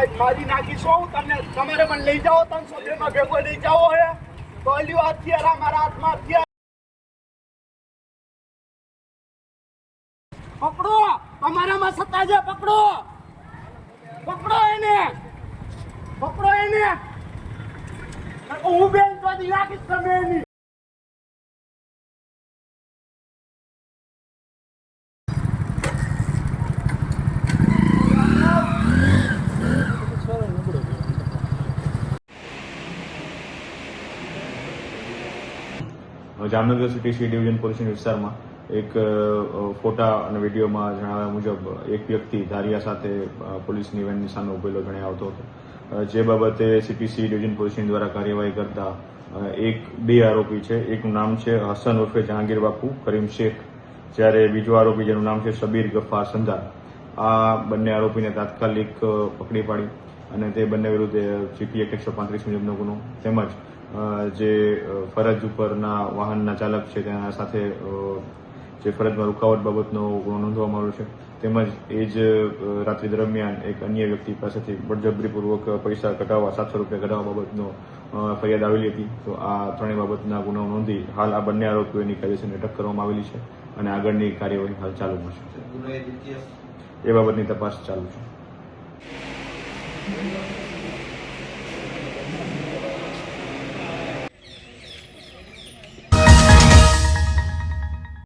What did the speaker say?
સાહેબ મારી નાખીશું તમને તમારે મને લઈ જાઓ 300 માં ભેગો લઈ જાઓ હે તો લ્યો અત્યારે મારા હાથમાં પકડો તમારામાં સત્તા છે પકડો એને હું બેન તો નાખીશ તમે એની Jamnagar city C division police વિસ્તારમાં એક ફોટા અને વિડીયોમાં જણાવ્યા મુજબ એક વ્યક્તિ ધારિયા સાથે પોલીસની વેનની સામે ઉભેલો જણાઈ આવતો હતો, જે બાબતે સીપીસી ડિવિઝન પોલીસ દ્વારા કાર્યવાહી કરતા બે આરોપી છે. એકનું નામ છે હસન ઉર્ફે જહાંગીર બાપુ કરીમ શેખ, જ્યારે બીજો આરોપી જેનું નામ છે શબીર ગફાર સંધાર. આ બંને આરોપીને તાત્કાલિક પકડી પાડી અને તે બંને વિરુદ્ધ જીપી એક્ટ 135 મુજબનો ગુનો તેમજ જે ફરજ ઉપરના વાહનના ચાલક છે તેના સાથે જે ફરજમાં રૂકાવટ બાબતનો ગુનો નોંધવામાં આવ્યો છે. તેમજ એ જ રાત્રિ દરમિયાન એક અન્ય વ્યક્તિ પાસેથી બળજબરીપૂર્વક પૈસા કઢાવવા 700 રૂપિયા કઢાવવા બાબતનો ફરિયાદ આવેલી હતી. તો આ ત્રણેય બાબતના ગુનો નોંધી હાલ આ બંને આરોપીઓની કાયદેસરની અટક કરવામાં આવેલી છે અને આગળની કાર્યવાહી હાલ ચાલુમાં છે. એ બાબતની તપાસ ચાલુ છે.